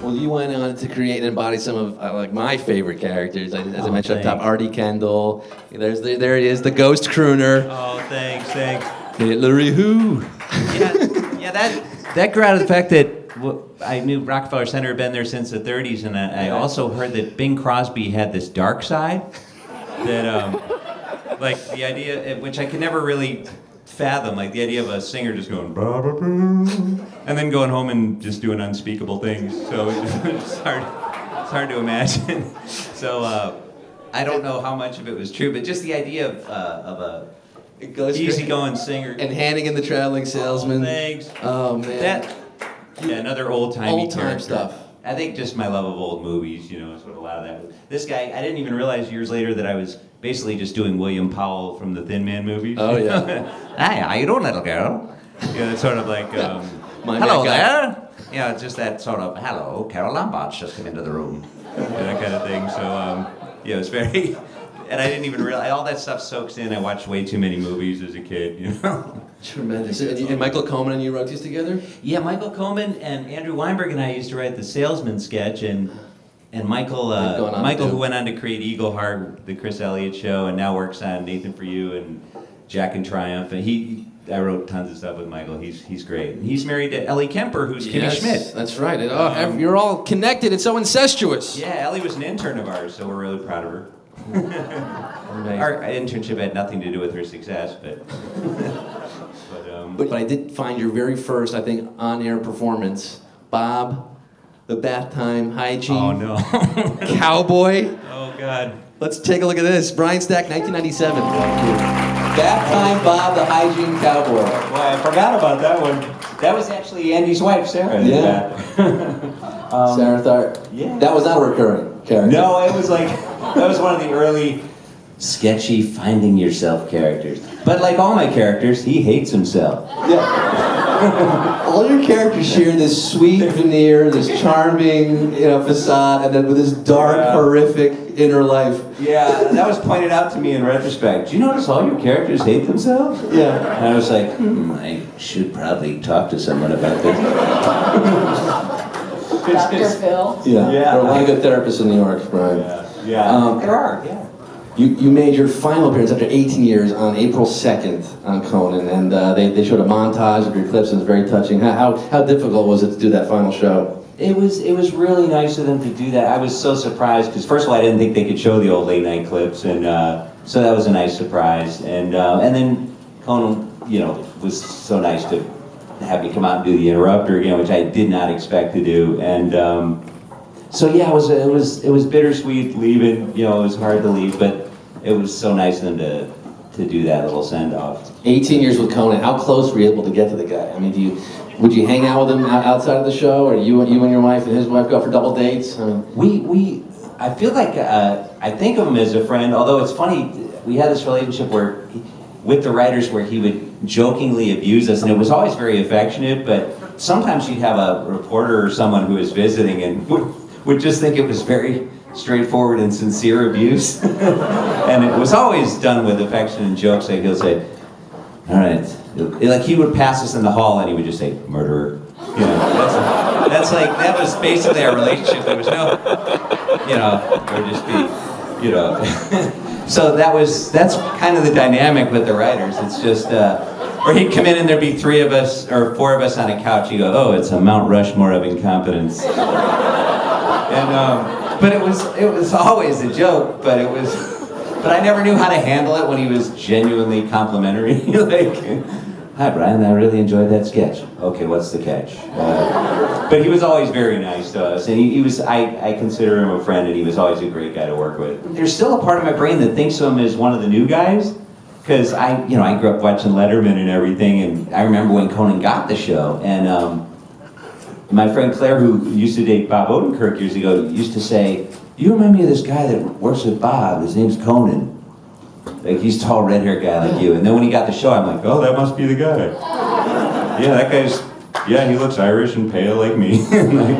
Well, you went on to create and embody some of like my favorite characters. As I mentioned up top, Artie Kendall. There he is, the ghost crooner. Oh, thanks. Hillary who? Yeah. That grew out of the fact that I knew Rockefeller Center had been there since the 30s, and I also heard that Bing Crosby had this dark side. That, like the idea, which I could never really fathom, like the idea of a singer just going bah, bah, bah, and then going home and just doing unspeakable things. So it's hard to imagine. So I don't know how much of it was true, but just the idea of a easygoing singer and handing in the traveling salesman. Oh, thanks. Oh man. Another old-timey character. Stuff. I think just my love of old movies, is what a lot of that was. This guy, I didn't even realize years later that I was basically just doing William Powell from the Thin Man movies. Oh, yeah. Hi, how you doing, little girl? It's sort of like, hello there. It's just that sort of, hello, Carol Lombart's just come into the room. That kind of thing. So, it was very, and I didn't even realize, all that stuff soaks in. I watched way too many movies as a kid, Tremendous. And Michael Coleman and you wrote these together? Yeah, Michael Coleman and Andrew Weinberg and I used to write the Salesman sketch, and Michael, who went on to create Eagleheart, the Chris Elliott Show, and now works on Nathan For You and Jack and Triumph. And I wrote tons of stuff with Michael. He's great. And he's married to Ellie Kemper, who's Kimmy Schmidt. That's right. You're all connected. It's so incestuous. Yeah, Ellie was an intern of ours, so we're really proud of her. Our internship had nothing to do with her success, but I did find your very first, I think, on-air performance, Bob, the Bathtime, Hygiene. Oh no. Cowboy. Oh God. Let's take a look at this. Brian Stack, 1997. Bathtime, Bob, the Hygiene Cowboy. Boy, I forgot about that one. That was actually Andy's wife, Sarah. Yeah. Sarah Tharp. Yeah. That was not a recurring character. No, it was like, that was one of the early sketchy finding yourself characters. But like all my characters, he hates himself. Yeah. All your characters share this sweet veneer, this charming, facade, and then with this dark, horrific inner life. Yeah, that was pointed out to me in retrospect. Do you notice all your characters hate themselves? Yeah. And I was like, I should probably talk to someone about this. Dr. Phil. Yeah. There are a lot of good therapists in New York, Brian. Yeah. There are, yeah. You made your final appearance after 18 years on April 2nd on Conan, and they showed a montage of your clips, and it was very touching. How difficult was it to do that final show? It was really nice of them to do that. I was so surprised, because first of all, I didn't think they could show the old late night clips, and so that was a nice surprise. And then Conan, was so nice to have me come out and do the Interrupter again, which I did not expect to do. And so yeah, it was bittersweet leaving. It was hard to leave, but it was so nice of them to do that little send-off. 18 years with Conan. How close were you able to get to the guy? I mean, would you hang out with him outside of the show, or you and your wife and his wife go for double dates? I mean, I feel like I think of him as a friend. Although it's funny, we had this relationship with the writers where he would jokingly abuse us, and it was always very affectionate. But sometimes you'd have a reporter or someone who was visiting and would just think it was very straightforward and sincere abuse. And it was always done with affection and jokes. Like he'll say, all right, like he would pass us in the hall and he would just say, murderer. That was basically our relationship. There was no, or just be, So that's kind of the dynamic with the writers. It's just, or he'd come in and there'd be 3 of us or 4 of us on a couch. He'd go, oh, it's a Mount Rushmore of incompetence. And, but it was always a joke, but I never knew how to handle it when he was genuinely complimentary. Like, hi Brian, I really enjoyed that sketch. Okay, what's the catch? But he was always very nice to us, and he was, I consider him a friend, and he was always a great guy to work with. There's still a part of my brain that thinks of him as one of the new guys, because I grew up watching Letterman and everything, and I remember when Conan got the show, and my friend Claire, who used to date Bob Odenkirk years ago, used to say, you remind me of this guy that works with Bob, his name's Conan. Like, he's a tall, red-haired guy like you. And then when he got the show, I'm like, oh, that must be the guy. Yeah, that guy's, he looks Irish and pale like me. Like,